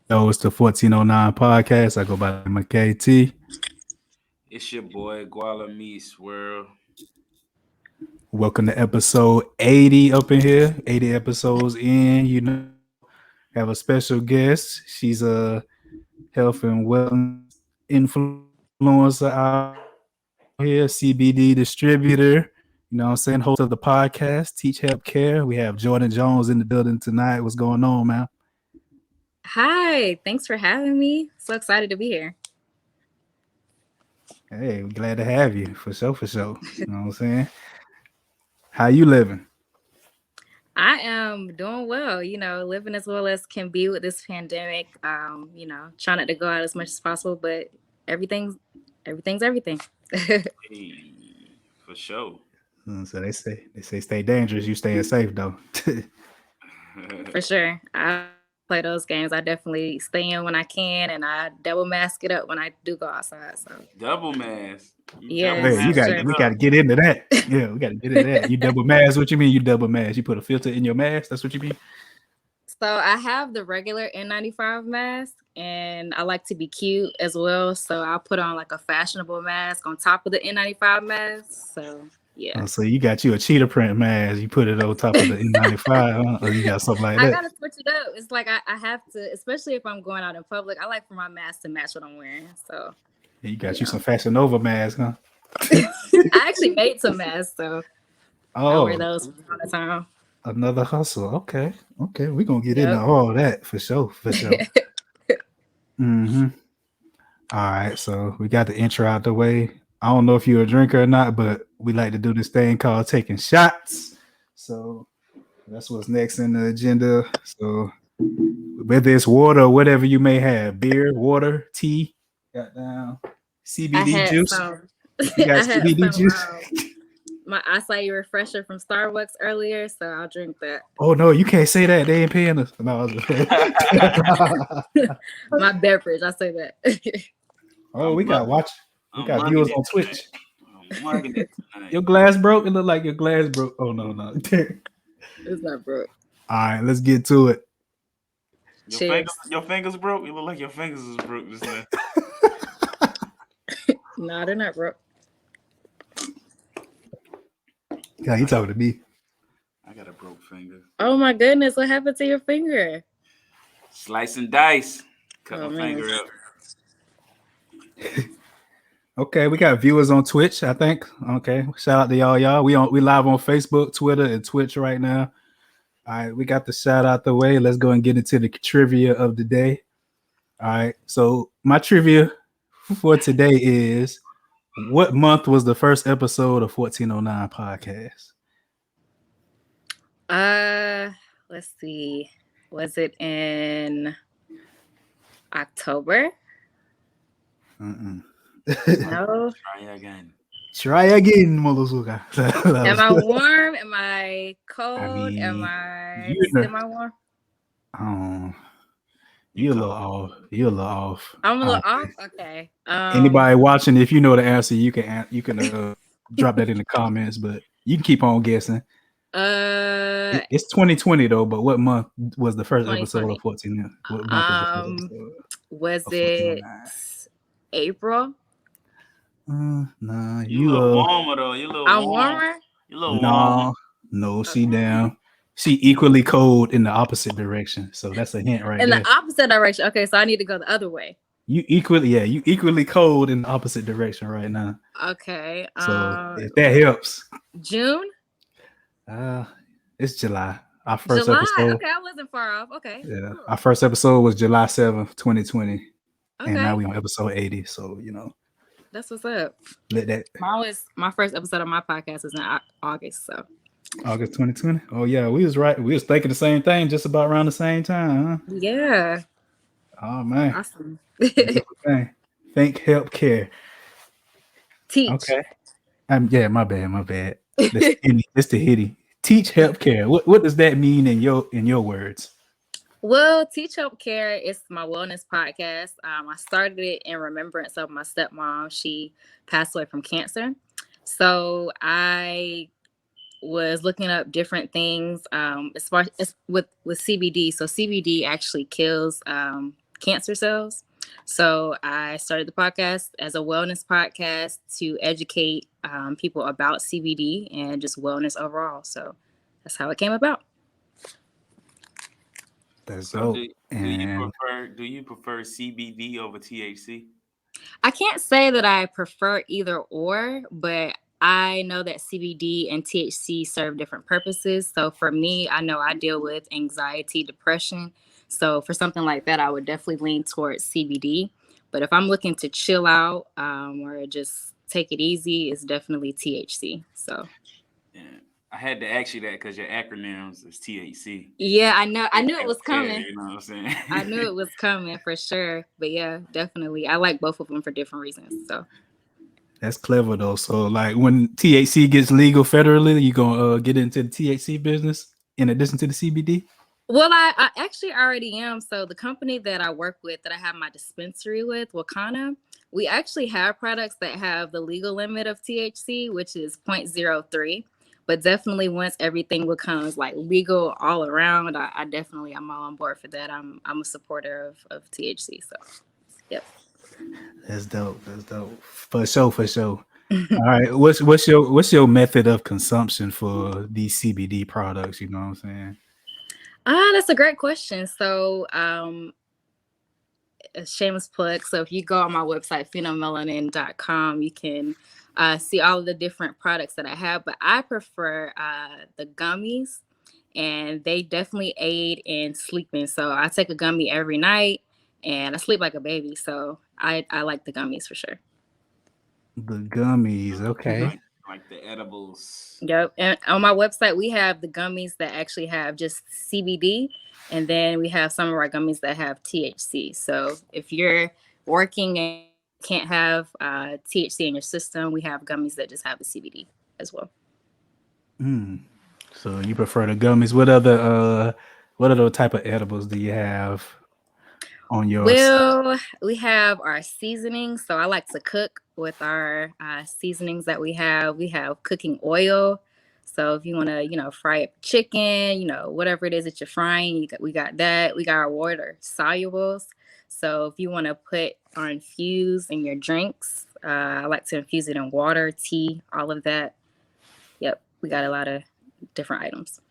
Yo, it's the 1409 podcast. I go by the name of KT. It's your boy GualaMeetsWorld. Welcome to episode 80 up in here. 80 episodes in. Have a special guest. She's a health and wellness influencer out here, CBD distributor. Host of the podcast, Teach Help Care. We have Jordan Jones in the building tonight. What's going on, man? Hi, thanks for having me. So excited to be here. Hey, we're glad to have you. For sure, for sure. You know what I'm saying? How you living? I am doing well, living as well as can be with this pandemic. Trying not to go out as much as possible, but everything's everything. Hey, for sure. So they say stay dangerous. You staying safe though. For sure. I play those games. I definitely stay in when I can, and I double mask it up when I do go outside. So Double mask. Yes, Hey, for sure. we got to get into that. Yeah, we got to get into that. You double mask? What you mean? You double mask? You put a filter in your mask? That's what you mean? So I have the regular N95 mask, and I like to be cute as well. So I'll put on like a fashionable mask on top of the N95 mask. So yeah. So you got you a cheetah print mask. You put it on top of the N95, huh? Or you got something like I that? gotta switch it up. It's like I have to, especially if I'm going out in public. I like for my mask to match what I'm wearing. So You got you some Fashion Nova mask, huh? I actually made some masks, so I wear Oh, those from time to time. another hustle. Okay, we're gonna get into Yep. all that for sure, for sure. Mm-hmm. All right, so we got the intro out the way. I don't know if you're a drinker or not, but we like to do this thing called taking shots. So that's what's next in the agenda. So whether it's water or whatever you may have, beer, water, tea, got down I CBD had juice. some. You got I had CBD some. juice? My acai refresher from Starbucks earlier, so I'll drink that. Oh no, you can't say that. They ain't paying us. No, I was My beverage, I say that. oh, we I'm got mugging. watch. We I'm got mugging viewers it on tonight. Twitch. I'm mugging it tonight. Your glass broke. It looked like your glass broke. Oh no. It's not broke. All right, let's get to it. Cheers. Your fingers broke. You look like your fingers is broke just now. No, they're not broke. Yeah, you talking to me? I got a broke finger. Oh my goodness, what happened to your finger? Slice and dice. Cut Oh, my man. finger up. Okay, we got viewers on Twitch. I think. Okay, shout out to y'all. We live on Facebook, Twitter, and Twitch right now. All right, we got the shout out the way. Let's go and get into the trivia of the day. All right, so my trivia for today is: what month was the first episode of 1409 podcast? Let's see. Was it in October? Mm-mm. No. Try again. Try again, Molosuka. Am I warm? Am I cold? mean, Am I you know, semi-warm? you're a little off. You're a little off. I'm a little off. Okay. Anybody watching, if you know the answer, you can drop that in the comments. But you can keep on guessing. It's 2020 though. But what month was the first episode of 14? What month was the first episode? Was of it 1409? April? Nah, You look warmer though. You look I'm warm. warmer. You look warmer. No, she down. She equally cold in the opposite direction. So that's a hint right In there. the opposite direction. Okay, so I need to go the other way. You equally cold in the opposite direction right now. Okay. So if that helps. June? It's July. Our first July. episode. Okay, I wasn't far off. Okay. Yeah. Cool. Our first episode was July 7th, 2020. Okay. And now we on episode 80. So, That's what's up. let that My first episode of my podcast is in August, so August 2020. Oh yeah, we was right. We was thinking the same thing just about around the same time, huh? yeah. Oh man. Awesome. Beautiful thing. Think, help, care. Teach. Okay. Yeah, my bad. It's the hitty. Teach, help, care. What does that mean in your words? Well, Teach Help Care is my wellness podcast. I started it in remembrance of my stepmom. She passed away from cancer. So I was looking up different things as far as with CBD. So CBD actually kills cancer cells. So I started the podcast as a wellness podcast to educate people about CBD and just wellness overall. So that's how it came about. That's So dope. do you prefer CBD over THC? I can't say that I prefer either or, but I know that CBD and THC serve different purposes. So for me, I know I deal with anxiety, depression. So for something like that, I would definitely lean towards CBD. But if I'm looking to chill out or just take it easy, it's definitely THC. So Yeah. I had to ask you that because your acronyms is THC. yeah, I know. I knew it was coming. You know what I'm saying? I knew it was coming for sure. But yeah, definitely. I like both of them for different reasons. So that's clever though. So like when THC gets legal federally, you gonna get into the THC business in addition to the CBD? well, I actually already am. So the company that I work with, that I have my dispensary with, Wakana, we actually have products that have the legal limit of THC, which is 0.03. But definitely once everything becomes like legal all around, I definitely am all on board for that. I'm a supporter of THC. So yep. That's dope. That's dope. For sure. All right. What's your method of consumption for these CBD products? You know what I'm saying? That's a great question. So a shameless plug. So if you go on my website, phenomelanin.com, you can see all of the different products that I have. But I prefer the gummies, and they definitely aid in sleeping. So I take a gummy every night, and I sleep like a baby. So I like the gummies for sure. The gummies. Okay. Like the edibles. Yep. And on my website, we have the gummies that actually have just CBD. And then we have some of our gummies that have THC. So if you're working and can't have THC in your system, we have gummies that just have the CBD as well. So you prefer the gummies? What other type of edibles do you have on your site? Well, we have our seasonings. So I like to cook with our seasonings that we have. We have cooking oil. So if you want to, fry up chicken, whatever it is that you're frying, we got that. We got our water solubles. So if you want to put or infuse in your drinks, I like to infuse it in water, tea, all of that. Yep, we got a lot of different items.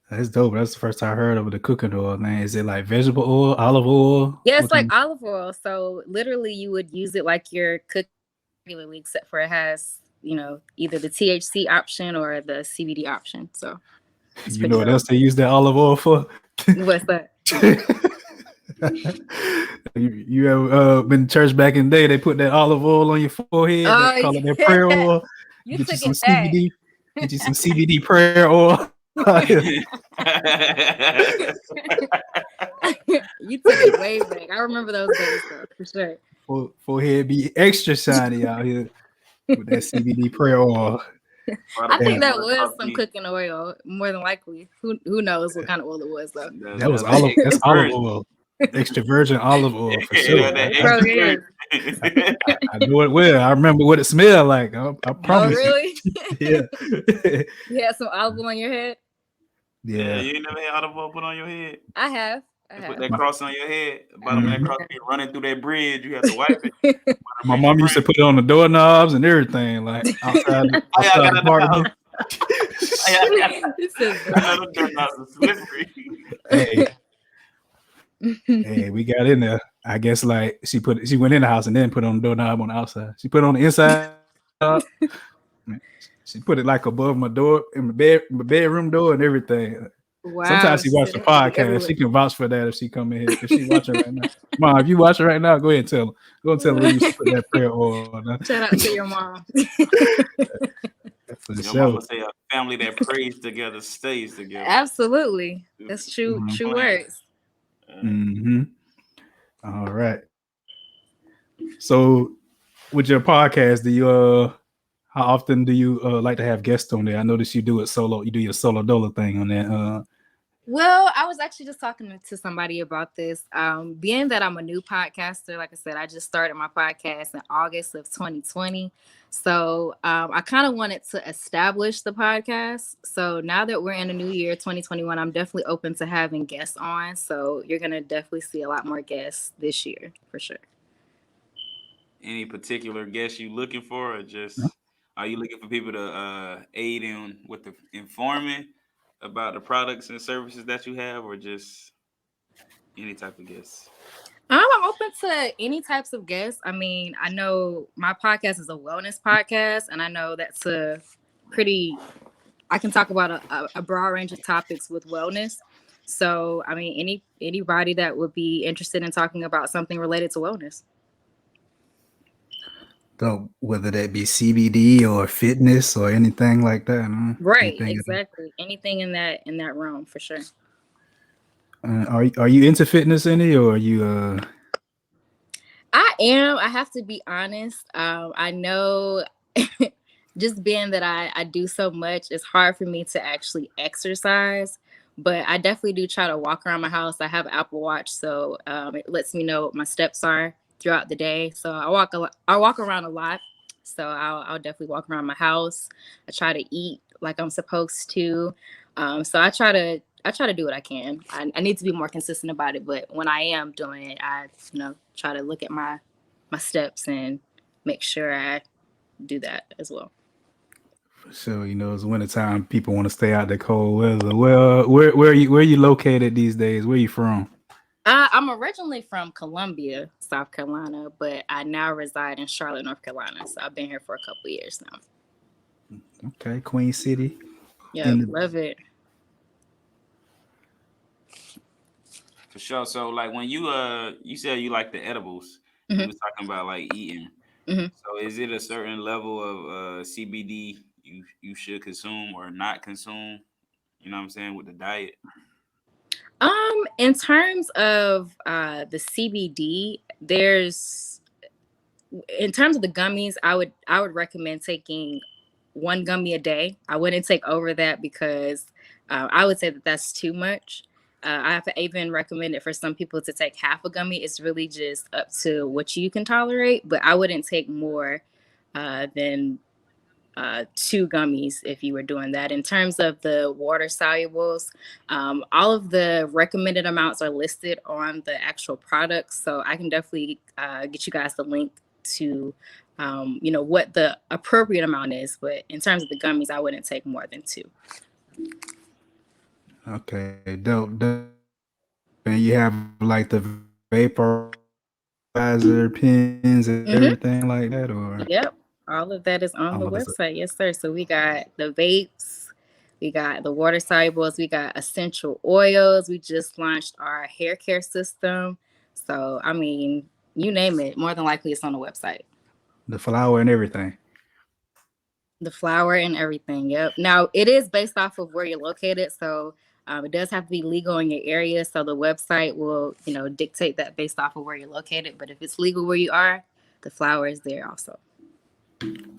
That's dope. That's the first time I heard of the cooking oil, man. Is it like vegetable oil, olive oil? Yeah, it's like olive oil. So literally you would use it like you're cooking regularly, except for it has, either the THC option or the CBD option. So you know what else they use that olive oil for? What's that? you ever been to church back in the day? They put that olive oil on your forehead. Oh, they call it their prayer oil. You get took you some it CBD. Get you some CBD prayer oil. You took it way back. I remember those days though, for sure. Forehead be extra shiny out here with that CBD prayer oil. I think that was some cooking oil, more than likely. Who knows what kind of oil it was though? That was olive. That's olive oil. Extra virgin olive oil for sure. I know it well. I remember what it smelled like. I promise. Oh, really? Yeah. You had some olive oil on your head? Yeah. You ain't never had olive oil put on your head? I have. Put that cross on your head. Bottom of that cross, running through that bridge. You have to wipe it. My mom used to put it on the doorknobs and everything, like outside the apartment. Hey, we got in there. I guess like she went in the house and then put on the doorknob on the outside. She put it on the inside. She put it like above my door in my bedroom door and everything. Wow. Sometimes she watches the podcast. She can vouch for that if she come in here. If she watching right now, Mom, if you watching right now, go ahead and tell her. Go and tell her where you put that prayer oil on. Shout out to your mom. Your mom would say a family that prays together stays together. Absolutely, that's true. True words. Mm-hmm. All right. So, with your podcast, do you how often do you like to have guests on there? I notice you do it solo. You do your solo dolo thing on there. Well, I was actually just talking to somebody about this. Being that I'm a new podcaster, like I said, I just started my podcast in August of 2020. So I kind of wanted to establish the podcast. So now that we're in a new year, 2021, I'm definitely open to having guests on. So you're going to definitely see a lot more guests this year for sure. Any particular guests you looking for, or just are you looking for people to aid in with the informing about the products and services that you have, or just any type of guests? I'm open to any types of guests. I mean, I know my podcast is a wellness podcast, and I know that's a pretty, I can talk about a broad range of topics with wellness. So, I mean, anybody that would be interested in talking about something related to wellness. So whether that be CBD or fitness or anything like that, huh? Right, Anything. exactly. Anything in that realm for sure. Are you into fitness any, or are you I am. I have to be honest. I know just being that I do so much, it's hard for me to actually exercise. But I definitely do try to walk around my house. I have an Apple Watch, so it lets me know what my steps are throughout the day. So I walk around a lot. So I'll definitely walk around my house. I try to eat like I'm supposed to. So I try to do what I can. I need to be more consistent about it, but when I am doing it, I try to look at my steps and make sure I do that as well. so it's wintertime, people want to stay out the cold weather. Well, where are you located these days? Where are you from? I'm originally from Columbia, South Carolina, but I now reside in Charlotte, North Carolina. So I've been here for a couple of years now. Okay, Queen City. Yeah, love it. For sure. So like when you said you like the edibles, Mhm. you was talking about like eating. Mhm. So is it a certain level of CBD you should consume or not consume? You know what I'm saying, with the diet? In terms of the CBD, in terms of the gummies, I would recommend taking one gummy a day. I wouldn't take over that because I would say that that's too much. I have even recommended for some people to take half a gummy. It's really just up to what you can tolerate, but I wouldn't take more than two gummies if you were doing that. In terms of the water solubles, all of the recommended amounts are listed on the actual products, so I can definitely get you guys the link to what the appropriate amount is. But in terms of the gummies, I wouldn't take more than two. Okay, dope. And you have like the vaporizer pins and everything like that, or Yep, all of that is on the all of this? website. Yes, sir. So we got the vapes, we got the water solubles, we got essential oils. We just launched our hair care system. So I mean, you name it, more than likely it's on the website. The flower and everything. The flower and everything. Yep. Now it is based off of where you're located, so it does have to be legal in your area. So the website will, dictate that based off of where you're located. But if it's legal where you are, the flower is there also.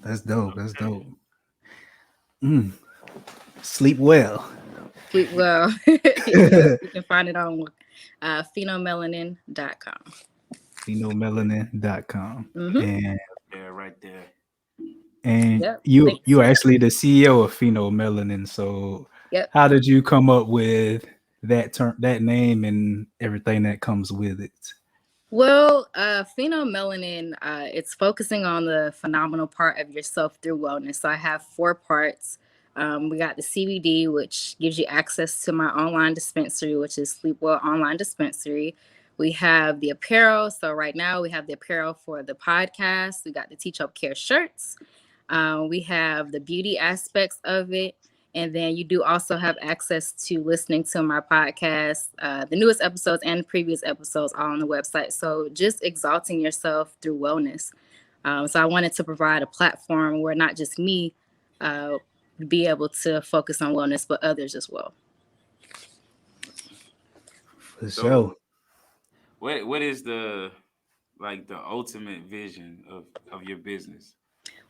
That's dope. That's dope. Sleep well. Sleep well. You can find it on phenomelanin.com. Phenomelanin.com. Mhm. Right there. And Yep. you Thanks. are actually the CEO of Phenomelanin. So Yep. how did you come up with that term, that name, and everything that comes with it? Well, phenomelanin, it's focusing on the phenomenal part of yourself through wellness. So I have 4 parts. We got the CBD, which gives you access to my online dispensary, which is Sleepwell Online Dispensary. We have the apparel. So right now we have the apparel for the podcast. We got the Teach Up Care shirts. We have the beauty aspects of it. And then you do also have access to listening to my podcast, the newest episodes and previous episodes all on the website. So just exalting yourself through wellness. So I wanted to provide a platform where not just me be able to focus on wellness, but others as well. For So sure. what is the ultimate vision of your business?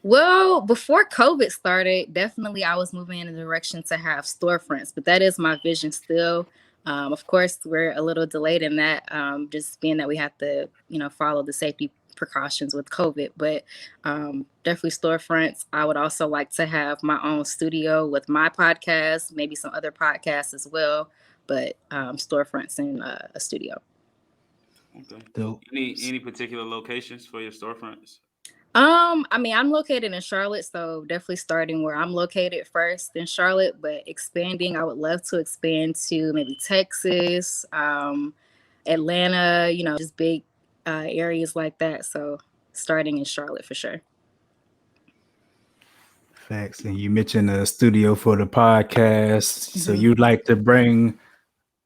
Well, before COVID started, definitely I was moving in a direction to have storefronts, but that is my vision still. Of course, we're a little delayed in that, just being that we have to, follow the safety precautions with COVID. But definitely storefronts. I would also like to have my own studio with my podcast, maybe some other podcasts as well. But storefronts and a studio. Okay. Dope. Any particular locations for your storefronts? I'm located in Charlotte, so definitely starting where I'm located first in Charlotte, but expanding, I would love to expand to maybe Texas, Atlanta, just big areas like that. So starting in Charlotte for sure. Facts. And you mentioned a studio for the podcast. So Mhm. you'd like to bring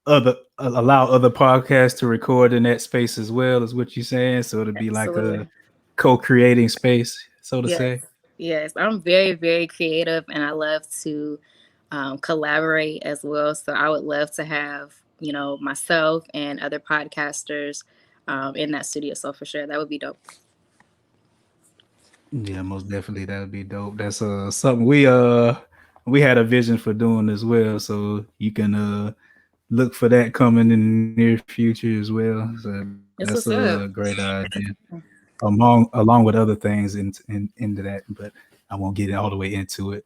allow other podcasts to record in that space as well, is what you're saying. So it'll be like a Absolutely. co-creating space, so to Yes. say. Yes. I'm very, very creative and I love to collaborate as well. So I would love to have, myself and other podcasters in that studio. So for sure, that would be dope. Yeah, most definitely that would be dope. That's something we had a vision for doing as well. So you can look for that coming in the near future as well. So That's that's what's a up. great idea. Along with other things into that, but I won't get all the way into it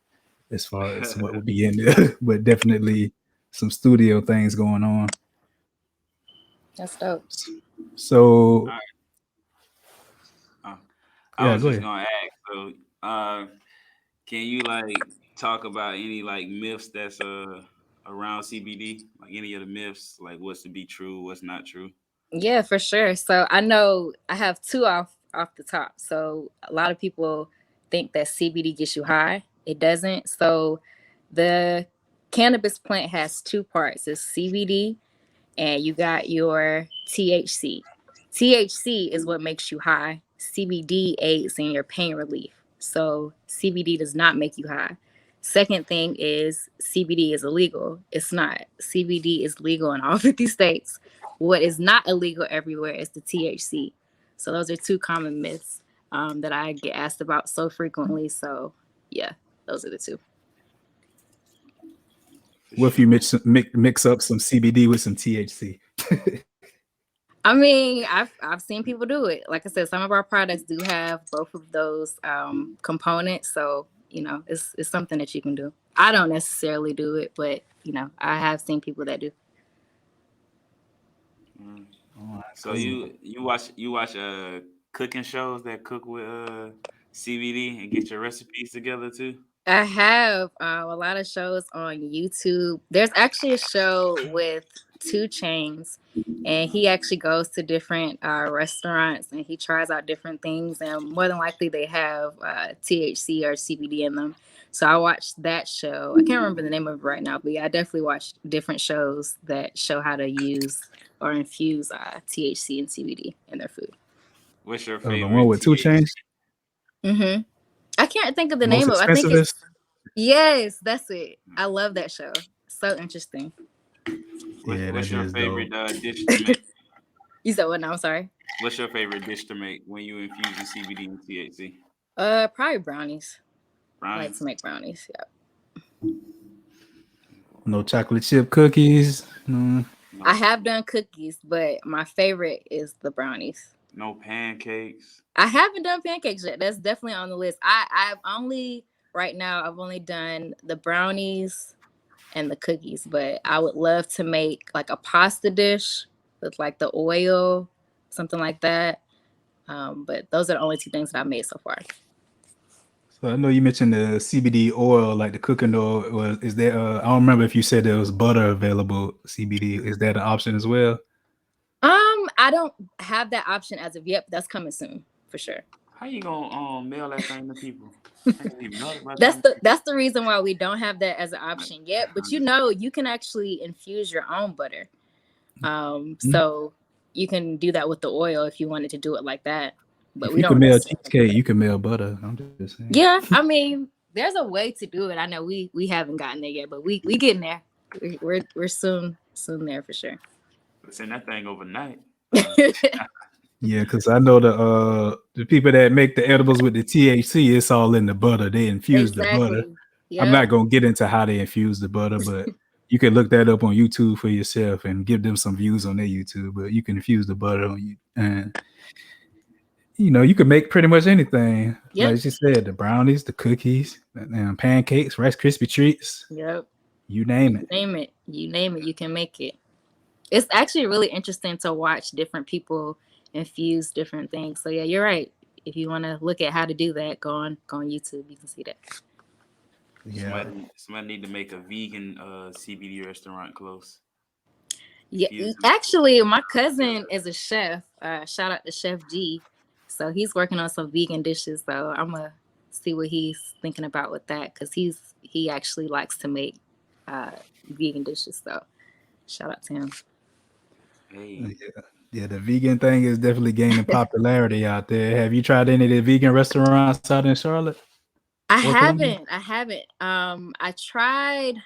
as far as what will be in there. But definitely some studio things going on. That's dope. So I yeah, was go just ahead. gonna ask. So, can you talk about any myths that's around CBD? Like any of the myths, like what's to be true, what's not true? Yeah, for sure. So I know I have two off the top. So a lot of people think that CBD gets you high. It doesn't. So the cannabis plant has two parts. It's CBD and you got your THC. THC is what makes you high. CBD aids in your pain relief. So CBD does not make you high. Second thing is CBD is illegal. It's not. CBD is legal in all 50 states. What is not illegal everywhere is the THC. So those are two common myths that I get asked about so frequently. So yeah, those are the two. For What if you sure. mix up some CBD with some THC? I mean, I've seen people do it. Like I said, some of our products do have both of those components, so it's something that you can do. I don't necessarily do it, but I have seen people that do. Mm. Oh, So cool. you watch cooking shows that cook with CBD and get your recipes together too. I have a lot of shows on YouTube. There's actually a show with Two Chains, and he actually goes to different restaurants and he tries out different things. And more than likely, they have THC or CBD in them. So I watched that show. I can't remember the name of it right now, but yeah, I definitely watched different shows that show how to use or infuse THC and CBD in their food. What's your The one favorite with two THC? chains, Hmm I can't think of the most name of it. I think it's expensivest. Yes, that's it. I love that show. So interesting. Yeah, What's that your is dope. favorite dish to make? You said what now? I'm sorry. What's your favorite dish to make when you infusing CBD and THC? Probably brownies. I like to Brownies? make brownies. Yeah. No chocolate chip cookies. No. I No, have done cookies, but my favorite is the brownies. no pancakes. I haven't done pancakes yet. That's definitely on the list. I've only right now I've only done the brownies and the cookies, but I would love to make like a pasta dish with like the oil, something like that. But those are the only two things that I've made so far. So I know you mentioned the CBD oil, like the cooking oil. Was is there? I don't remember if you said there was butter available. CBD, is that an option as well? I don't have that option as of yet, but that's coming soon for sure. How you gonna mail that thing to people? Can't you mail it by That's time? the reason why we don't have that as an option yet. But you can actually infuse your own butter. So you can do that with the oil if you wanted to do it like that. But If we you can don't mail necessarily do cheesecake, it. you can mail butter. I'm just saying. Yeah, I mean, there's a way to do it. I know we haven't gotten there yet, but we getting there. We're soon there for sure. Send that thing overnight. Yeah, because I know the people that make the edibles with the THC, it's all in the butter. They infuse the butter. Exactly. I'm Yeah. not gonna get into how they infuse the butter, but You can look that up on YouTube for yourself and give them some views on their YouTube. But you can infuse the butter on you, and you can make pretty much anything. Yep. Like you said, the brownies, the cookies, and pancakes, Rice Krispie treats. Yep. You name You it. name it. You name it. You can make it. It's actually really interesting to watch different people infuse different things. So yeah, you're right. If you want to look at how to do that, go on YouTube. You can see that. Yeah. Somebody need to make a vegan CBD restaurant close. Yeah, actually, my cousin is a chef. Shout out to Chef G. So he's working on some vegan dishes. So I'm gonna see what he's thinking about with that, because he actually likes to make vegan dishes. So shout out to him. Hey. Yeah, the vegan thing is definitely gaining popularity out there. Have you tried any of the vegan restaurants out in Charlotte? I haven't. I tried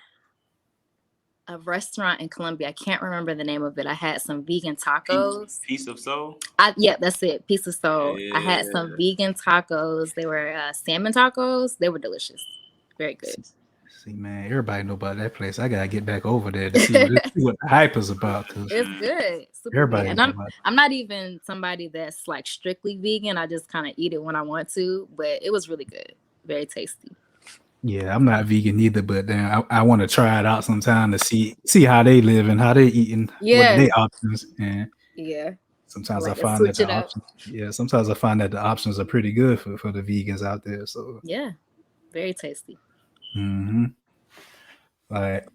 a restaurant in Columbia. I can't remember the name of it. I had some vegan tacos. Piece of Soul? Yeah, that's it. Piece of Soul. Yeah. I had some vegan tacos. They were salmon tacos. They were delicious. Very good. See, man, everybody know about that place. I gotta get back over there to see what the hype is about. It's good. Super Everybody good. And I'm not even somebody that's like strictly vegan. I just kind of eat it when I want to, but it was really good. Very tasty. Yeah, I'm not vegan either, but then I want to try it out sometime to see how they live and how they eating. Yeah. What they options. And yeah. Sometimes I find that the options. Yeah, sometimes I find that the options are pretty good for the vegans out there. So yeah, very tasty. Mm-hmm. Like,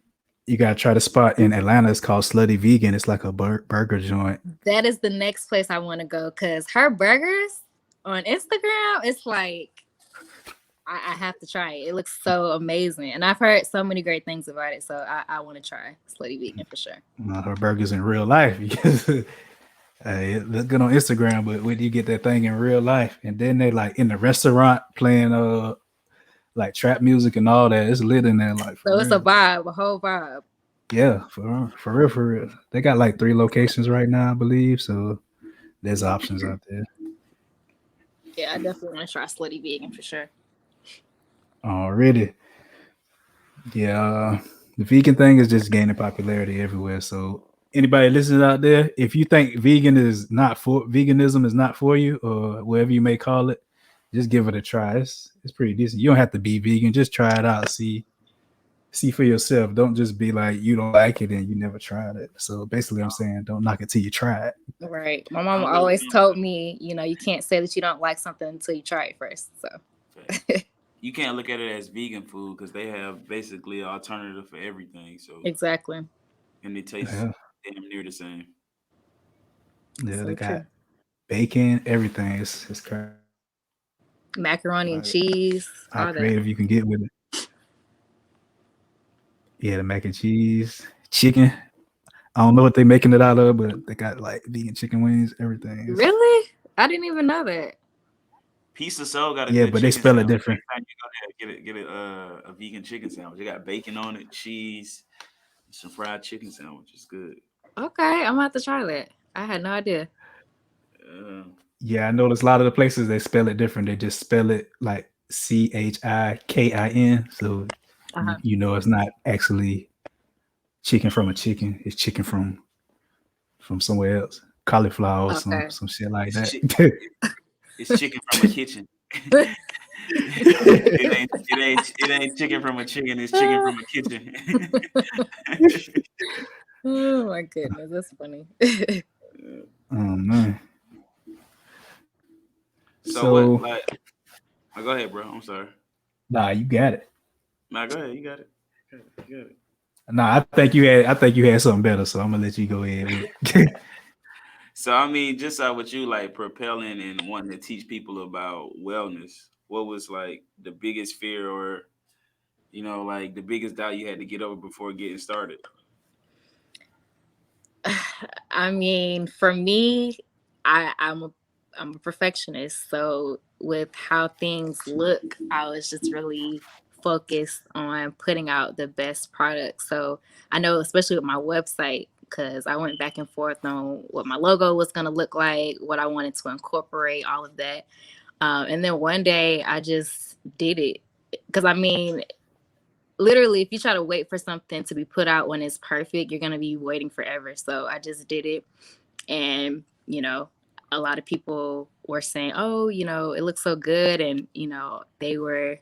you gotta try the spot in Atlanta. It's called Slutty Vegan. It's like a burger joint. That is the next place I want to go, because her burgers on Instagram, it's like I have to try it. It looks so amazing, and I've heard so many great things about it. So I want to try Slutty Vegan for sure. Her burgers in real life, because it look good on Instagram, but when you get that thing in real life, and then they like in the restaurant playing like trap music and all that, it's lit in there. Like, so it's a vibe, a whole vibe. Yeah, for real. They got like 3 locations right now, I believe. So there's options out there. Yeah, I definitely want to try Slutty Vegan for sure. Already. Yeah, the vegan thing is just gaining popularity everywhere. So anybody listening out there, if you think veganism is not for you, or whatever you may call it, just give it a try. It's pretty decent. You don't have to be vegan. Just try it out. See for yourself. Don't just be like, you don't like it and you never tried it. So basically I'm saying, don't knock it till you try it. Right. My mom always told me, you can't say that you don't like something until you try it first. So you can't look at it as vegan food, because they have basically an alternative for everything. So exactly. And it tastes damn near the same. Yeah, so they got bacon, everything. It's crazy. Macaroni and cheese. How creative you can get with it. Yeah, the mac and cheese, chicken. I don't know what they're making it out of, but they got like vegan chicken wings, everything. Really? I didn't even know that. Piece of Soul got a good but they spell it different. Get a vegan chicken sandwich. They got bacon on it, cheese, some fried chicken sandwich. It's good. Okay, I'm gonna have to try that. I had no idea. Yeah, I noticed a lot of the places they spell it different. They just spell it like CHIKIN. So it's not actually chicken from a chicken. It's chicken from somewhere else. Cauliflower or some shit like that. It's chicken from a kitchen. it ain't chicken from a chicken. It's chicken from a kitchen. Oh my goodness, that's funny. Oh man. So what? Go ahead, bro. I'm sorry. Nah, you got it. Nah, go ahead. You got it. You got it. Nah, I think you had something better, so I'm gonna let you go ahead. So I mean, just with you like propelling and wanting to teach people about wellness, what was like the biggest fear, or like the biggest doubt you had to get over before getting started? I mean, for me, I'm a perfectionist, so with how things look, I was just really focused on putting out the best product. So I know, especially with my website, because I went back and forth on what my logo was going to look like, what I wanted to incorporate, all of that. And then one day I just did it. Because I mean, literally, if you try to wait for something to be put out when it's perfect, you're gonna be waiting forever. So I just did it, and a lot of people were saying, "Oh, it looks so good," and they were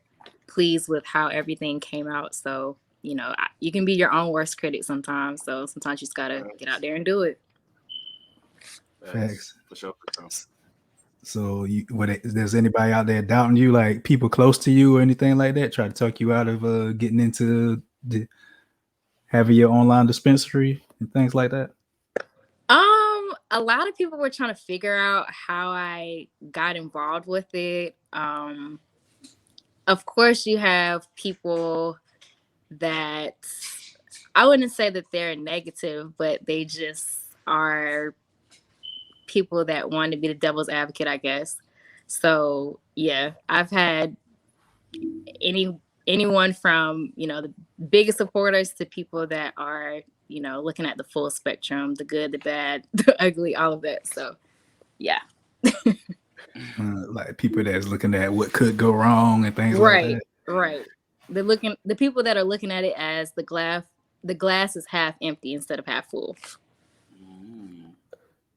pleased with how everything came out. So you can be your own worst critic sometimes. So sometimes you just gotta get out there and do it. Facts. For sure. So, there's anybody out there doubting you, like people close to you or anything like that, try to talk you out of getting into having your online dispensary and things like that? A lot of people were trying to figure out how I got involved with it. Of course, you have people that I wouldn't say that they're negative, but they just are people that want to be the devil's advocate, I guess. So yeah, I've had anyone from the biggest supporters to people that are looking at the full spectrum, the good, the bad, the ugly, all of that. So yeah. Like people that's looking at what could go wrong and things like that. Right. The people that are looking at it as the glass is half empty instead of half full.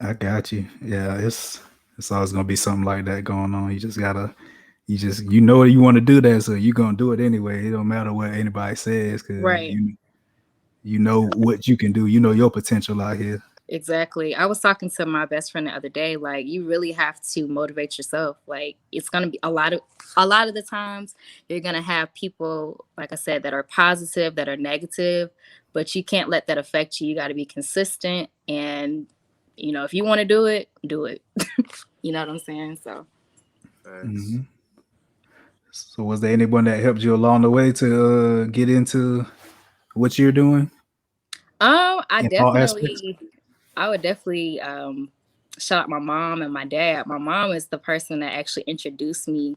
I got you. Yeah, it's always gonna be something like that going on. You just gotta, you know you want to do that, so you're gonna do it anyway. It don't matter what anybody says, because right. You know what you can do. You know your potential out here. Exactly. I was talking to my best friend the other day. Like, you really have to motivate yourself. Like, it's gonna be a lot of the times you're gonna have people, like I said, that are positive, that are negative, but you can't let that affect you. You got to be consistent, and if you want to do it, do it. You know what I'm saying? So. Mm-hmm. So, was there anyone that helped you along the way to get into what you're doing? I would definitely shout out my mom and my dad. My mom is the person that actually introduced me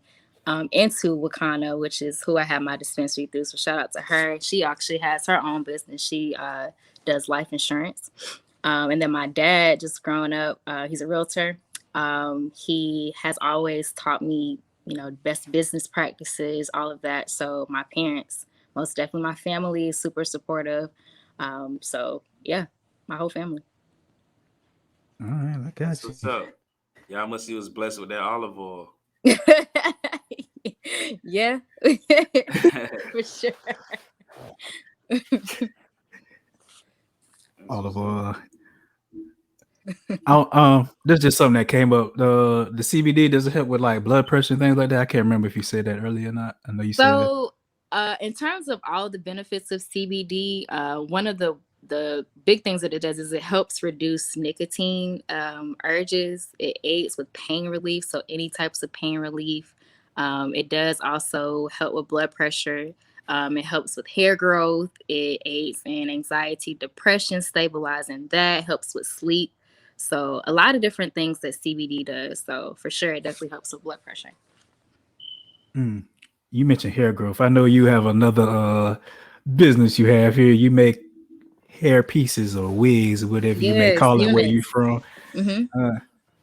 into Wakana, which is who I have my dispensary through. So shout out to her. She actually has her own business. She does life insurance. And then my dad, just growing up, he's a realtor. He has always taught me, best business practices, all of that. So my parents, most definitely my family, is super supportive. So yeah, my whole family. All right, I got you. What's up? Y'all must see was blessed with that olive oil. Yeah, for sure. Olive oil. There's just something that came up. The CBD, does it help with like blood pressure and things like that? I can't remember if you said that earlier or not. I know you said that. So, in terms of all the benefits of CBD, one of the big things that it does is it helps reduce nicotine urges. It aids with pain relief, so any types of pain relief. It does also help with blood pressure. It helps with hair growth. It aids in anxiety, depression, stabilizing that, helps with sleep. So a lot of different things that CBD does. So for sure, it definitely helps with blood pressure. You mentioned hair growth. I know you have another business you have here. You make hair pieces or wigs or whatever you may call it where you from. Mm-hmm.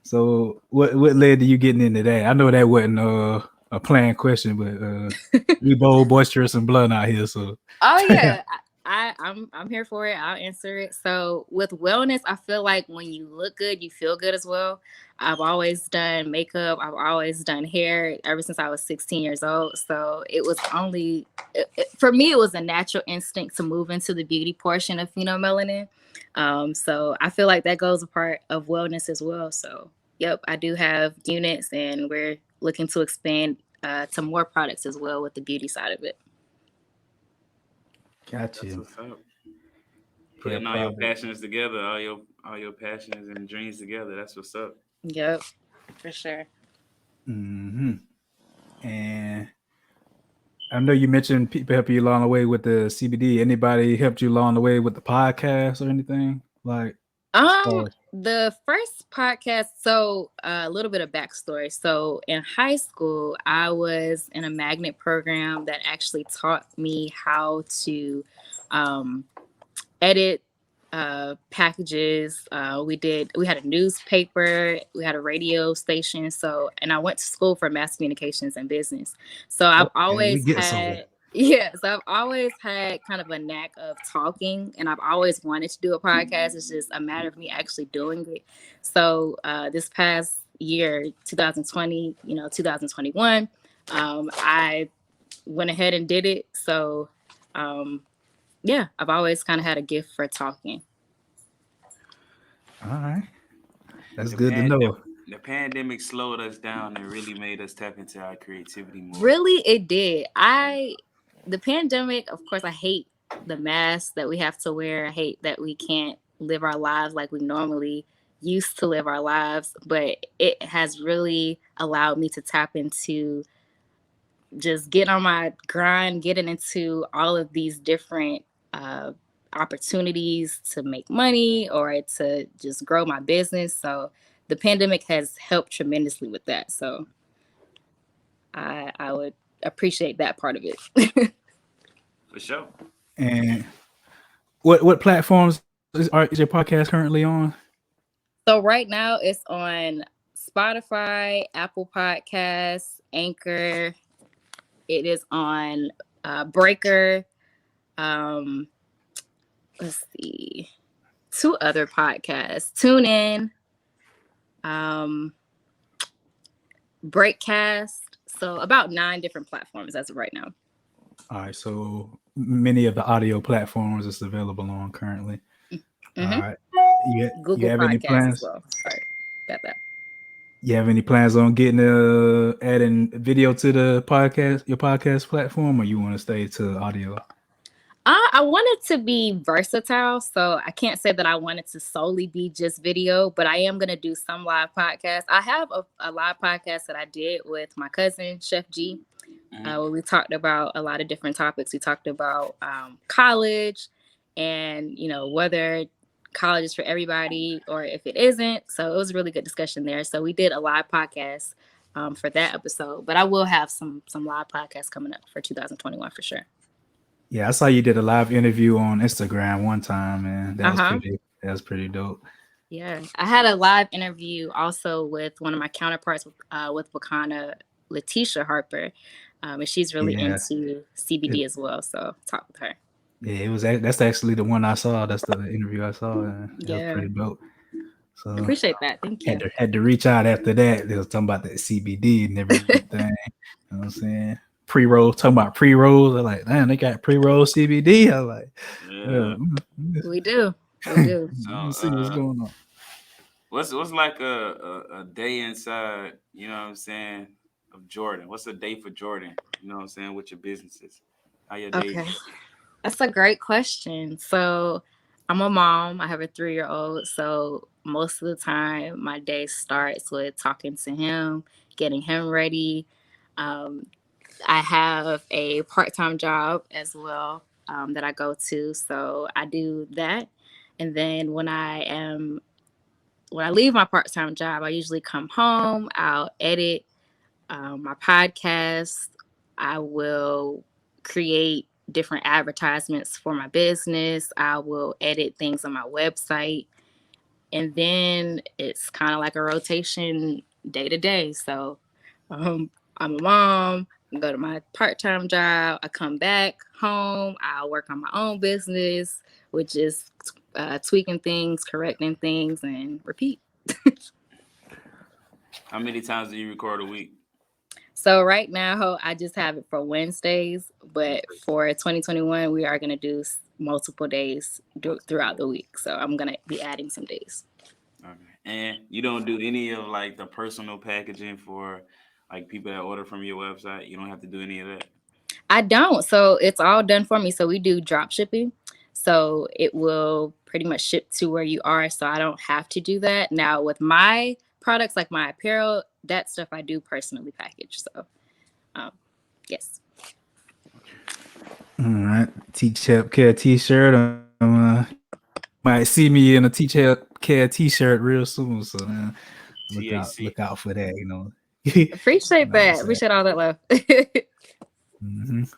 So what led to you getting into that? I know that wasn't a planned question, but we both boisterous and blunt out here. So yeah. I'm here for it. I'll answer it. So with wellness, I feel like when you look good, you feel good as well. I've always done makeup. I've always done hair ever since I was 16 years old. So it was for me, it was a natural instinct to move into the beauty portion of phenomelanin. So I feel like that goes a part of wellness as well. So yep, I do have units, and we're looking to expand to more products as well with the beauty side of it. Gotcha. That's what's up. Putting all your passions together, all your passions and dreams together. That's what's up. Yep, for sure. Mm-hmm. And I know you mentioned people help you along the way with the CBD. Anybody helped you along the way with the podcast or anything? Like the first podcast, so a little bit of backstory. So in high school, I was in a magnet program that actually taught me how to edit packages. We had a newspaper, we had a radio station. So, and I went to school for mass communications and business. So I've always had Yes, I've always had kind of a knack of talking, and I've always wanted to do a podcast. It's just a matter of me actually doing it. So this past year, 2020, 2021, I went ahead and did it. So yeah, I've always kind of had a gift for talking. All right, that's The, good to pan- the, know. the pandemic slowed us down and really made us tap into our creativity more. Really, it did. The pandemic, of course, I hate the mask that we have to wear. I hate that we can't live our lives like we normally used to live our lives, but it has really allowed me to tap into just get on my grind, getting into all of these different uh, opportunities to make money or to just grow my business. So the pandemic has helped tremendously with that. So I would appreciate that part of it. For sure. And what platforms is your podcast currently on? So right now it's on Spotify, Apple Podcasts, Anchor. It is on Breaker. Um, let's see, 2 other podcasts. Tune in, Breakcast. So about 9 different platforms as of right now. All right, so many of the audio platforms it's available on currently. All right, you Google have any Podcasts as plans? well. Sorry, got that. You have any plans on getting adding video to the podcast, your podcast platform, or you want to stay to audio? I wanted to be versatile, so I can't say that I wanted to solely be just video, but I am going to do some live podcasts. I have a live podcast that I did with my cousin, Chef G, where we talked about a lot of different topics. We talked about college and, whether college is for everybody or if it isn't. So it was a really good discussion there. So we did a live podcast for that episode, but I will have some live podcasts coming up for 2021 for sure. Yeah, I saw you did a live interview on Instagram one time, and that was pretty dope. Yeah, I had a live interview also with one of my counterparts with Wakana, Letitia Harper, and she's really into CBD as well. So talk with her. Yeah, that's actually the one I saw. That's the interview I saw, and that was pretty dope. So I appreciate that. Thank you. Had to reach out after that. They was talking about that CBD and everything. You know what I'm saying? Pre-rolls, talking about pre-rolls. They're like, damn, they got pre-roll CBD. I was like, yeah. We do. We do. Let's see what's going on. What's like a day inside, you know what I'm saying, of Jordan? What's a day for Jordan, you know what I'm saying, with your businesses? How your day? Okay. That's a great question. So I'm a mom. I have a 3-year-old. So most of the time my day starts with talking to him, getting him ready. I have a part-time job as well that I go to. So I do that. And then when I leave my part-time job, I usually come home, I'll edit my podcast. I will create different advertisements for my business. I will edit things on my website. And then it's kind of like a rotation day to day. So I'm a mom, I go to my part-time job, I come back home, I'll work on my own business, which is tweaking things, correcting things, and repeat. How many times do you record a week? So right now, I just have it for Wednesdays, but for 2021, we are going to do multiple days throughout the week. So I'm going to be adding some days. Okay. And you don't do any of like the personal packaging for like people that order from your website? You don't have to do any of that? I don't. So it's all done for me. So we do drop shipping. So it will pretty much ship to where you are. So I don't have to do that. Now with my products, like my apparel, that stuff I do personally package. So yes. All right. Teach Healthcare t-shirt. Might see me in a Teach Healthcare t-shirt real soon. So look out for that, you know. Appreciate that. Appreciate all that love.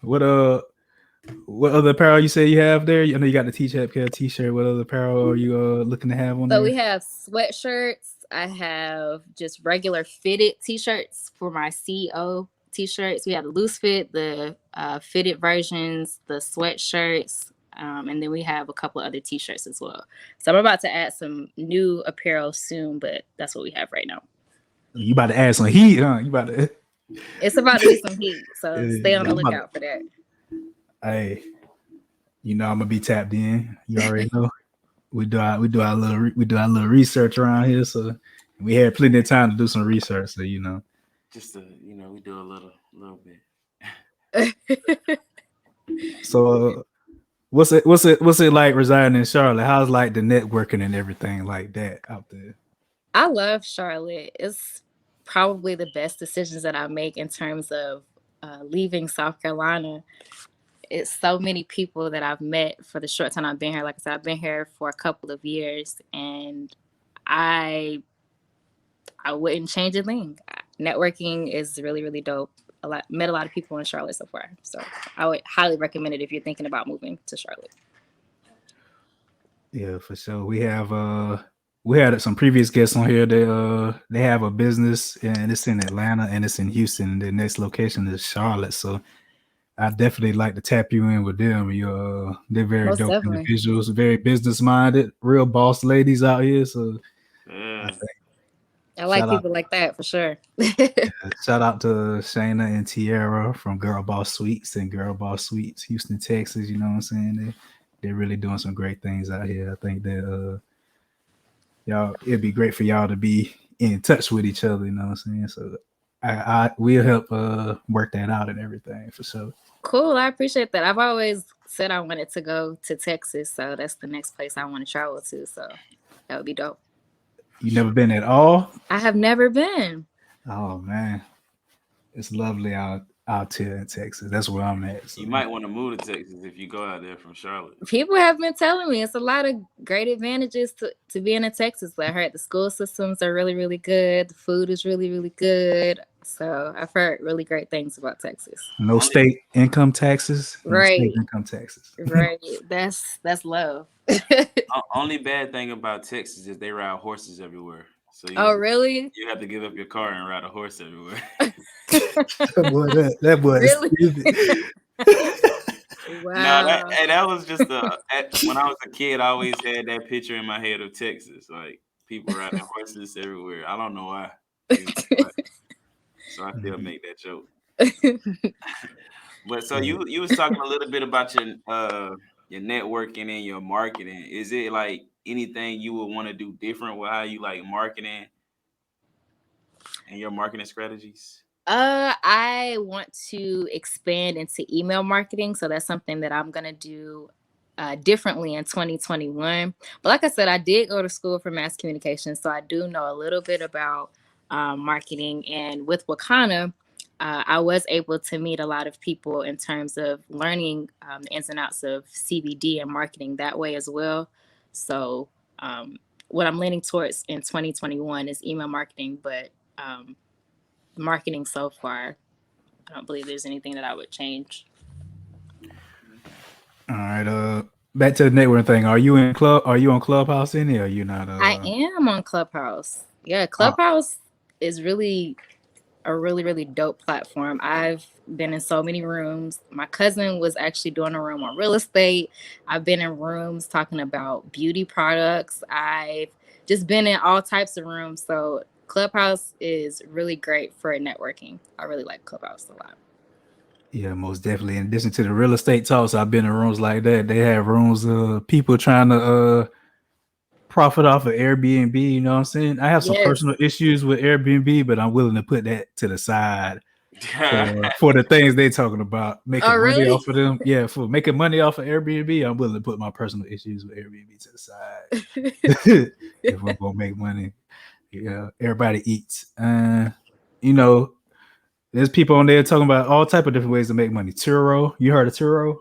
What other apparel you say you have there? I know you got the Teach Healthcare t-shirt. What other apparel are you looking to have on there? So we have sweatshirts. I have just regular fitted t-shirts for my CEO t-shirts. We have the loose fit, the fitted versions, the sweatshirts, and then we have a couple of other t-shirts as well. So I'm about to add some new apparel soon, but that's what we have right now. You about to add some heat, huh? You about to. It's about to be some heat, so stay on the You about lookout for that. Hey, you know I'm gonna be tapped in. You already know. We do our little research around here, so we had plenty of time to do some research. So you know, Just we do a little bit. so what's it like residing in Charlotte? How's like the networking and everything like that out there? I love Charlotte. It's probably the best decisions that I make in terms of leaving South Carolina. It's so many people that I've met for the short time I've been here. Like I said, I've been here for a couple of years, and I wouldn't change a thing. Networking is really, really dope. Met a lot of people in Charlotte so far, so I would highly recommend it if you're thinking about moving to Charlotte. Yeah, for sure. We had some previous guests on here. They have a business and it's in Atlanta and it's in Houston. The next location is Charlotte. So I definitely like to tap you in with them. They're very Most dope definitely. individuals, very business minded, real boss ladies out here. So I like shout people like that for sure. shout out to Shayna and Tiara from Girl Boss Suites and Girl Boss Suites, Houston, Texas. You know what I'm saying? They're really doing some great things out here. I think that y'all, it'd be great for y'all to be in touch with each other. You know what I'm saying? So I will help work that out and everything for sure. Cool. I appreciate that. I've always said I wanted to go to Texas, so that's the next place I want to travel to. So that would be dope. You never been at all? I have never been. Oh man, it's lovely out here in Texas. That's where I'm at. So. You might want to move to Texas if you go out there from Charlotte. People have been telling me it's a lot of great advantages to being in Texas. I heard the school systems are really, really good. The food is really, really good. So I've heard really great things about Texas. No state income taxes. Right. No state income taxes. Right. That's love. Only bad thing about Texas is they ride horses everywhere. So really? You have to give up your car and ride a horse everywhere. that boy is stupid. Wow. No, that was just when I was a kid, I always had that picture in my head of Texas, like people riding horses everywhere. I don't know why. So I still make that joke. But so you was talking a little bit about your networking and your marketing. Is it like anything you would want to do different with how you like marketing and your marketing strategies? I want to expand into email marketing, so that's something that I'm gonna do differently in 2021. But like I said, I did go to school for mass communication, so I do know a little bit about marketing. And with Wakana, I was able to meet a lot of people in terms of learning the ins and outs of CBD and marketing that way as well. So what I'm leaning towards in 2021 is email marketing, but marketing so far, I don't believe there's anything that I would change. All right. Back to the networking thing. Are you on Clubhouse any? Or are you not? I am on Clubhouse. Yeah, Clubhouse is really a really, really dope platform. I've been in so many rooms. My cousin was actually doing a room on real estate. I've been in rooms talking about beauty products. I've just been in all types of rooms. So Clubhouse is really great for networking. I really like Clubhouse a lot. Yeah, most definitely. In addition to the real estate talks, I've been in rooms like that. They have rooms of people trying to profit off of Airbnb. You know what I'm saying? I have some personal issues with Airbnb, but I'm willing to put that to the side for the things they're talking about. Making money off of them. Yeah, for making money off of Airbnb, I'm willing to put my personal issues with Airbnb to the side. If we're gonna make money. Yeah, everybody eats. You know, there's people on there talking about all type of different ways to make money. Turo, you heard of Turo?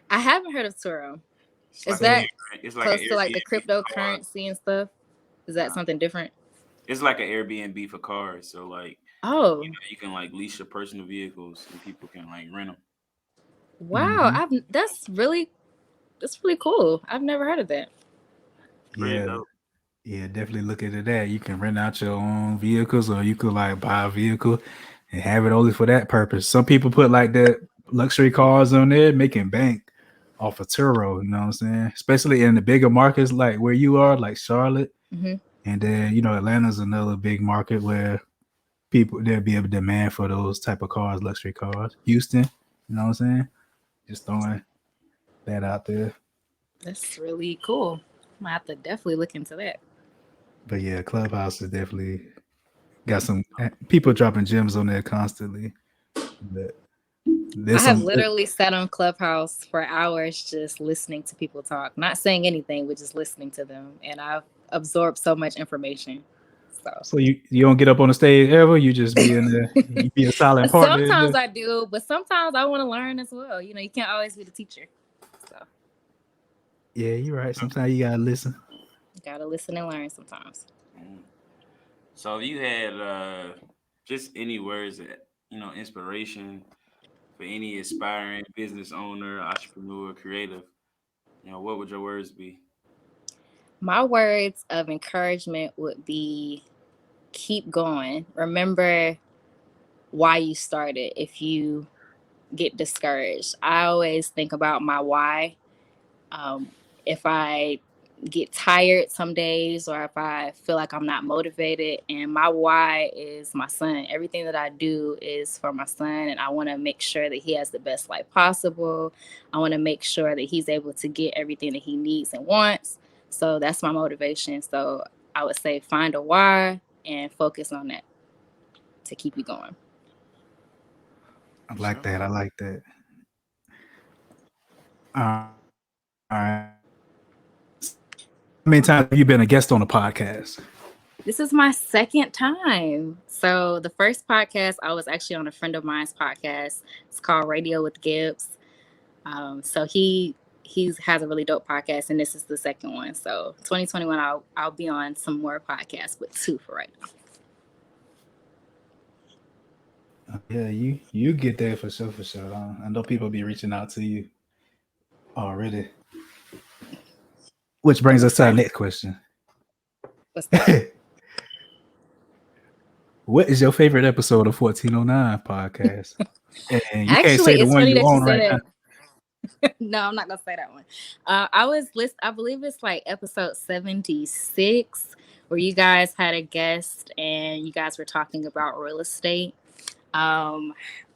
I haven't heard of Turo. Is that close to like the cryptocurrency and stuff? Is that something different? It's like an Airbnb for cars. So like, you can like lease your personal vehicles and people can like rent them. Wow, that's really cool. I've never heard of that. Yeah, definitely look into that. You can rent out your own vehicles, or you could like buy a vehicle and have it only for that purpose. Some people put like that luxury cars on there, making bank off of Turo. You know what I'm saying? Especially in the bigger markets like where you are, like Charlotte, Mm-hmm. and then Atlanta's another big market where there'll be a demand for those type of cars, luxury cars. Houston, you know what I'm saying? Just throwing that out there. That's really cool. I'm gonna have to definitely look into that. But yeah, Clubhouse is definitely got some people dropping gems on there constantly. But I there's have some literally sat on Clubhouse for hours just listening to people talk, not saying anything, but just listening to them. And I've absorbed so much information. so you don't get up on the stage ever. You just be in there. You be a silent partner. Sometimes I do, but sometimes I want to learn as well. You can't always be the teacher. So Yeah, you're right. Sometimes you gotta listen. you gotta listen and learn sometimes. So if you had just any words that inspiration for any aspiring business owner, entrepreneur, creative, what would your words be? My words of encouragement would be keep going. Remember why you started. If you get discouraged, I always think about my why. If I get tired some days or if I feel like I'm not motivated, and my why is my son. Everything that I do is for my son, and I want to make sure that he has the best life possible. I want to make sure that he's able to get everything that he needs and wants. So that's my motivation. So I would say find a why and focus on that to keep you going. I like that. I like that. All right. How many times have you been a guest on a podcast? This is my second time. So the first podcast, I was actually on a friend of mine's podcast. It's called Radio with Gibbs. So he has a really dope podcast, and this is the second one. So 2021, I'll be on some more podcasts, with 2 for right now. Yeah, you get there for sure, for sure. I know people be reaching out to you already. Which brings us to our next question. What's that? What is your favorite episode of 1409 podcast? And you can't Actually, say the it's one funny you that you on right said now. it. No, I'm not gonna say that one. I believe it's like episode 76, where you guys had a guest and you guys were talking about real estate.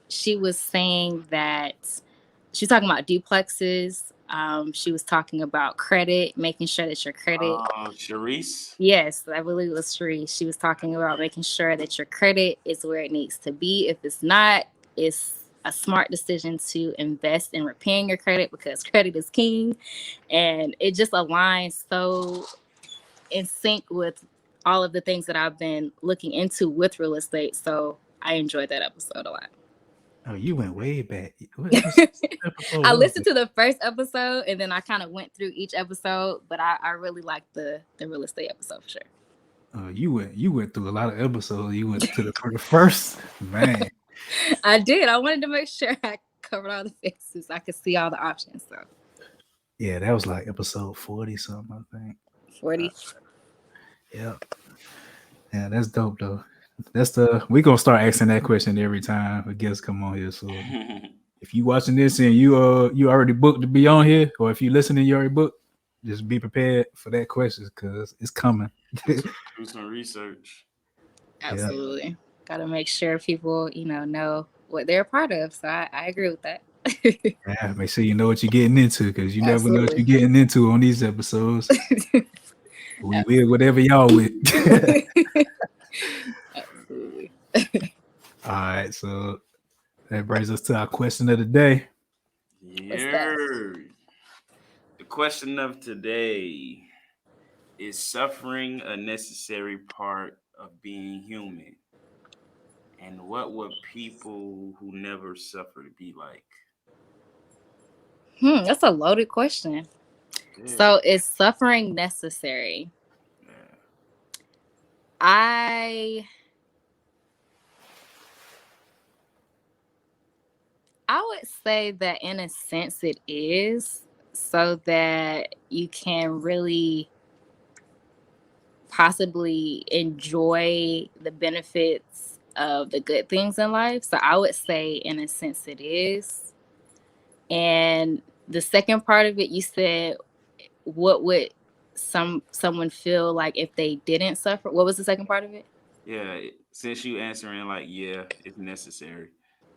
She was saying that she's talking about duplexes. She was talking about credit, making sure that your credit. Sharice? Yes, I believe it was Sharice. She was talking about making sure that your credit is where it needs to be. If it's not, it's a smart decision to invest in repairing your credit, because credit is king. And it just aligns so in sync with all of the things that I've been looking into with real estate. So I enjoyed that episode a lot. Oh, you went way back. What episode I was listened it? to the first episode and then I kind of went through each episode, but I really liked the real estate episode for sure. Oh, you went through a lot of episodes. You went to the first, man. I did. I wanted to make sure I covered all the bases. I could see all the options. So Yeah, that was like episode 40 something, I think. 40. Yeah. Yeah, that's dope though. We're gonna start asking that question every time a guest come on here. So if you watching this and you already booked to be on here, or if you listening, you already booked, just be prepared for that question because it's coming. Do some research. Absolutely. Yeah. Got to make sure people, know what they're a part of. So I agree with that. Yeah, make sure you know what you're getting into, because you never know what you're getting into on these episodes. We will whatever y'all with. Absolutely. All right, so that brings us to our question of the day. Yeah. The question of today: is suffering a necessary part of being human? And what would people who never suffered be like? That's a loaded question. Yeah. So is suffering necessary? Yeah. I would say that in a sense it is, so that you can really possibly enjoy the benefits of the good things in life. So I would say, in a sense, it is. And the second part of it, you said, what would someone feel like if they didn't suffer? What was the second part of it? Yeah, since you answering like, yeah, it's necessary.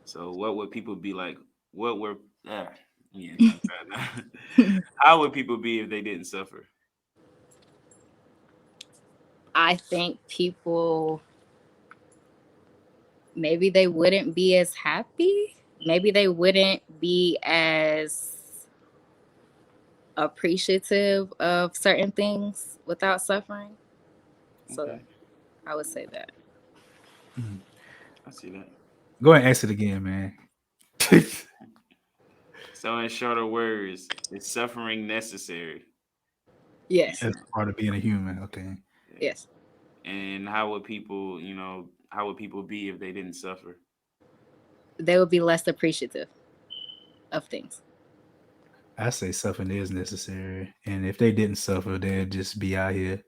So what would people be like? What were yeah, tongue tied now. How would people be if they didn't suffer? I think people, maybe they wouldn't be as happy. Maybe they wouldn't be as appreciative of certain things without suffering. So Okay, I would say that. Mhm. I see that. Go ahead and ask it again, man. So in shorter words, is suffering necessary? Yes. That's part of being a human. Okay. Yeah. Yes. And how would people, how would people be if they didn't suffer? They would be less appreciative of things. I say suffering is necessary. And if they didn't suffer, they'd just be out here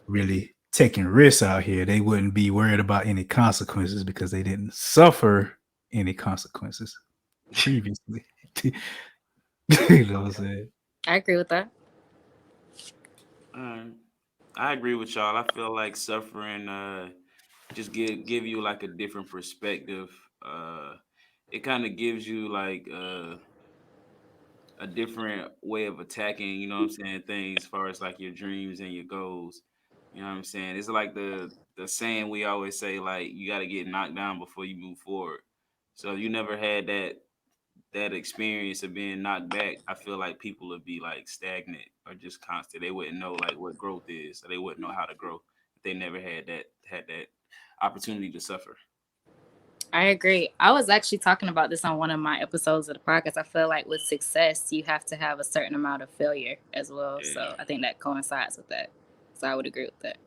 really taking risks out here. They wouldn't be worried about any consequences because they didn't suffer any consequences previously. You know what I'm saying? I agree with that. Uh, I agree with y'all. I feel like suffering just give you like a different perspective. Uh, it kind of gives you like a different way of attacking, you know what I'm saying, things as far as like your dreams and your goals. You know what I'm saying? It's like the saying we always say, like, you gotta get knocked down before you move forward. So if you never had that experience of being knocked back, I feel like people would be like stagnant or just constant. They wouldn't know like what growth is, so they wouldn't know how to grow if they never had that opportunity to suffer. I agree. I was actually talking about this on one of my episodes of the podcast. I feel like with success, you have to have a certain amount of failure as well. Yeah. So I think that coincides with that. So I would agree with that.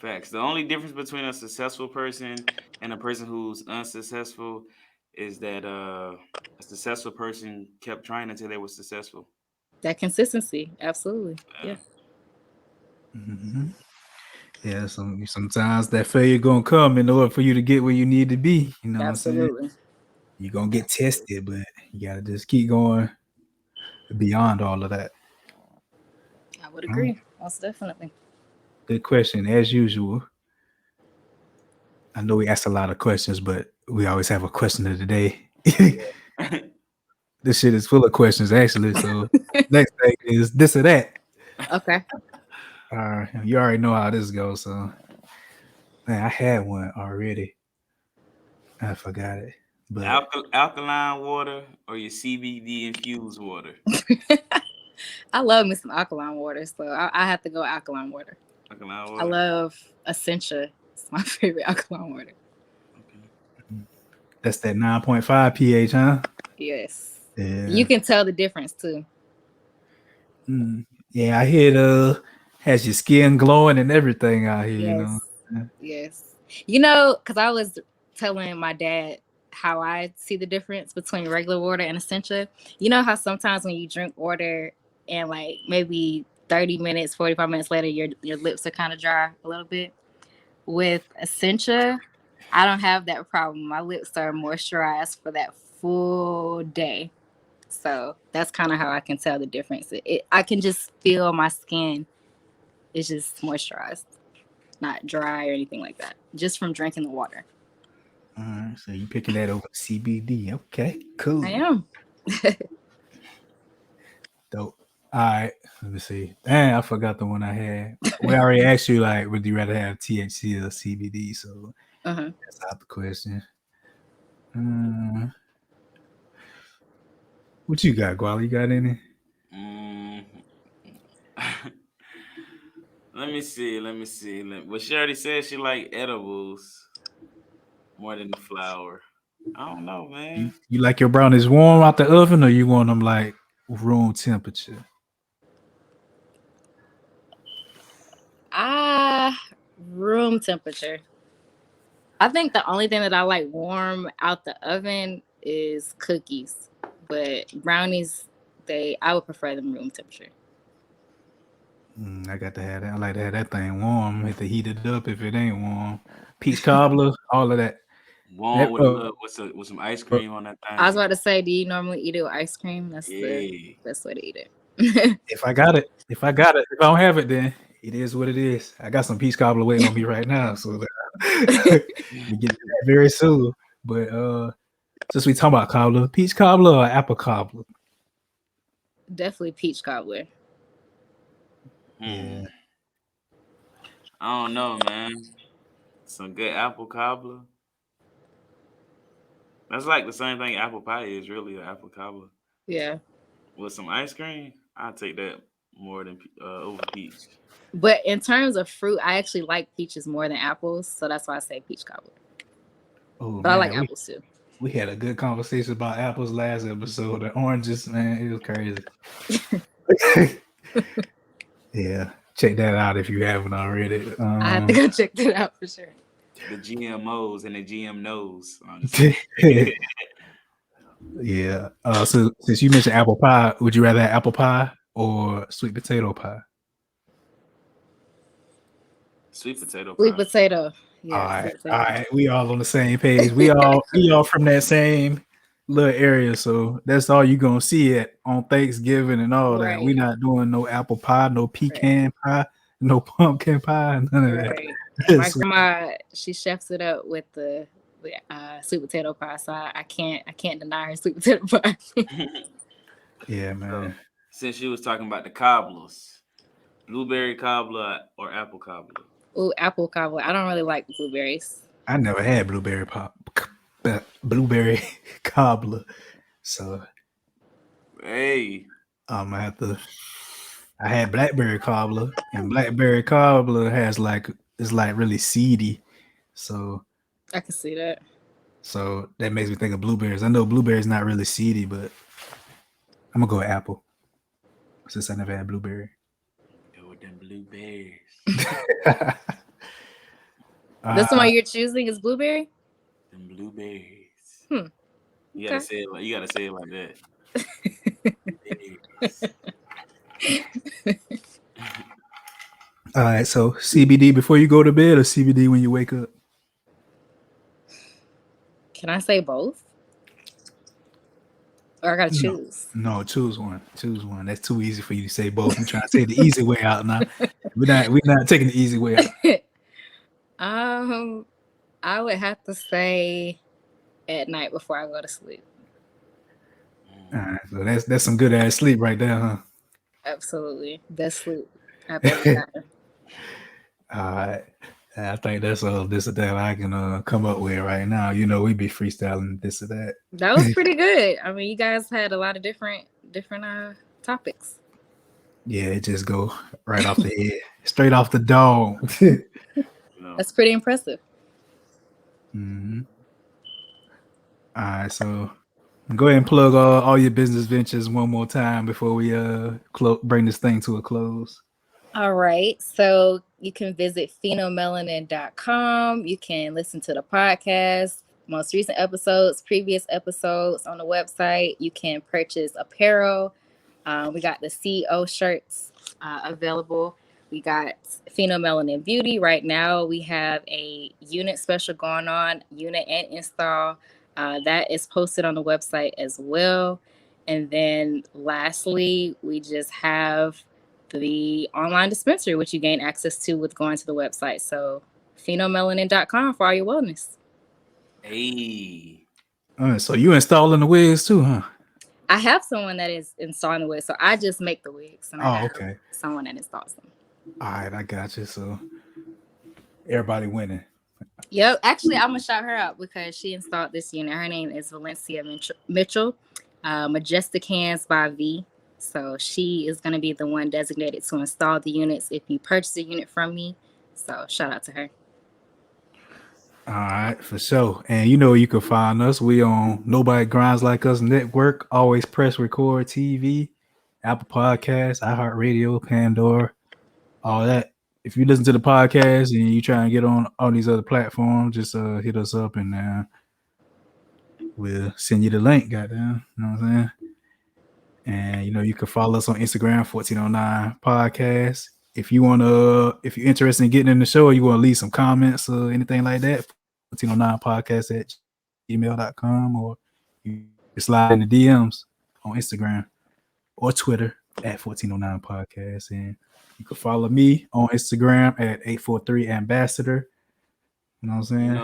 Facts. The only difference between a successful person and a person who's unsuccessful is that a successful person kept trying until they were successful. That consistency. Absolutely. Uh, Yeah. Mhm. Yeah, sometimes that failure gonna come in order for you to get where you need to be. You know what I'm saying? Absolutely. You're gonna get tested, but you gotta just keep going beyond all of that. I would All right. agree. Most definitely. Good question, as usual. I know we asked a lot of questions, but we always have a question of the day. This shit is full of questions, actually. So next thing is this or that. Okay. You already know how this goes. So, man, I had one already. I forgot it, but Alkaline water or your CBD infused water? I love me some alkaline water. So I have to go alkaline water. Alkaline I water. love Essentia. It's my favorite alkaline water. Okay. that's that 9.5 pH, huh? Yes. You Yeah. can tell the difference too. Mm. Yeah, I hear has your skin glowing and everything out here, you know. Yes. Yes. You know, because I was telling my dad how I see the difference between regular water and Essentia. You know how sometimes when you drink water and like maybe 30 minutes, 45 minutes later, your lips are kind of dry a little bit? With Essentia, I don't have that problem. My lips are moisturized for that full day. So that's kind of how I can tell the difference. I can just feel my skin is just moisturized, not dry or anything like that, just from drinking the water. All right, so you picking that over CBD. Okay, I cool. am. Dope. All right, let me see. Dang, I forgot the one I had. We already asked you, like, would you rather have THC or CBD? So Uh-huh. that's out the question. Uh, what you got, Guala? You got any? Mm. Let me see. Let me see. Well, she already said she like edibles more than the flower. I don't know, You, man. you like your brownies warm out the oven, or you want them like room temperature? Ah, room temperature. I think the only thing that I like warm out the oven is cookies, but brownies, I would prefer them room temperature. I got to have that. I like to have that thing warm. Have to heat it up if it ain't warm. Peach cobbler, all of that. Warm That with a little with some ice cream on that I was thing. about to say, do you normally eat it with ice cream? That's the Yeah. best way to eat it. if I don't have it, then it is what it is. I got some peach cobbler waiting on me right now, so we get that very soon. But since we talking about cobbler, peach cobbler or apple cobbler? Definitely peach cobbler. Hmm. Yeah. I don't know, man. Some good apple cobbler. That's like the same thing apple pie is really an apple cobbler Yeah. with some ice cream. I'll take that more than over peach. But in terms of fruit, I actually like peaches more than apples, so that's why I say peach cobbler. Oh But I like man, apples too. we had a good conversation about apples last episode. The oranges, man, it was crazy. Yeah, check that out if you haven't already. I have to go check that out for sure. The GMOs and the GM knows. Yeah. So since you mentioned apple pie, would you rather have apple pie or sweet potato pie? Sweet potato Sweet pie. potato. All Yeah. right, Sweet potato. all right. We all on the same page. We all from that same little area, so that's all you gonna see it on Thanksgiving and all that. Right. We not doing no apple pie, no Right. pecan pie, no pumpkin pie, none of that. Right. My grandma, she chefs it up with the sweet potato pie, so I can't deny her sweet potato pie. Yeah, So, man. since you was talking about the cobblers, blueberry cobbler or apple cobbler? Ooh, apple cobbler. I don't really like blueberries. I never had blueberry cobbler, so Hey, I'm gonna have to. I had blackberry cobbler, and blackberry cobbler has it's like really seedy, so I can see that. that makes me think of blueberries. I know blueberries not really seedy, but I'm gonna go with apple since I never had blueberry. go with them blueberries. This one you're choosing is blueberry? Them blueberries. Hmm. You gotta Okay. say it like that. All right, so CBD before you go to bed or CBD when you wake up? Can I say both? Or I gotta choose? No, choose one. Choose one. That's too easy for you to say both. I'm trying to take the easy way out now. We're not taking the easy way out. I would have to say at night before I go to sleep. All right, so that's some good ass sleep right there, huh? Absolutely. Best sleep I've ever gotten. All right. I think that's all this or that I can come up with right now. You know, we be freestyling this or that. That was pretty good. I mean, you guys had a lot of different topics. Yeah, it just go right off the head, straight off the dome. That's pretty impressive. Mm-hmm. All right, so go ahead and plug all your business ventures one more time before we bring this thing to a close. All right. So you can visit phenomelanin.com. You can listen to the podcast, most recent episodes, previous episodes on the website. You can purchase apparel. We got the CEO shirts available. We got Phenomelanin Beauty. Right now, we have a unit special going on, unit and install. That is posted on the website as well. And then lastly, we just have the online dispensary, which you gain access to with going to the website. So phenomelanin.com for all your wellness. Hey. So you installing the wigs too, huh? I have someone that is installing the wigs, so I just make the wigs, and I have okay. someone that installs them. All right, I got you. So everybody winning. Yep. Actually, I'm gonna shout her out because she installed this unit. Her name is Valencia Mitchell, Majestic Hands by V. So she is going to be the one designated to install the units if you purchase a unit from me. So shout out to her. All right, for sure. And you know you can find us. We on Nobody Grinds Like Us Network. Always Press Record TV, Apple Podcasts, iHeartRadio, Pandora, all that. If you listen to the podcast and you try and get on all these other platforms, just hit us up and we'll send you the link. Goddamn, you know what I'm saying? And you know you can follow us on Instagram, 1409 Podcast. if you're interested in getting in the show, or you want to leave some comments or anything like that, 1409podcast@gmail.com, or you slide in the DMs on Instagram or Twitter at 1409 podcast. And you can follow me on Instagram at 843 ambassador. You know what I'm saying?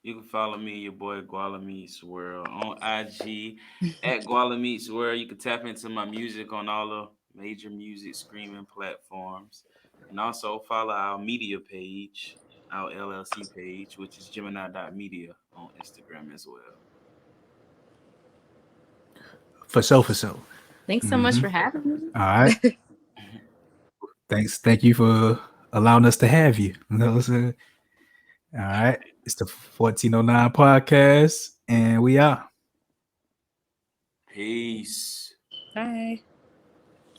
You can follow me, your boy GualaMeetsWorld, on IG at GualaMeetsWorld. You can tap into my music on all the major music streaming platforms, and also follow our media page, our LLC page, which is Gemini.media on Instagram as well. For sure. Thanks so much for having me. All right. Thank you for allowing us to have you. You know what I'm saying? All right. It's the 1409 podcast, and we out. Peace. Bye.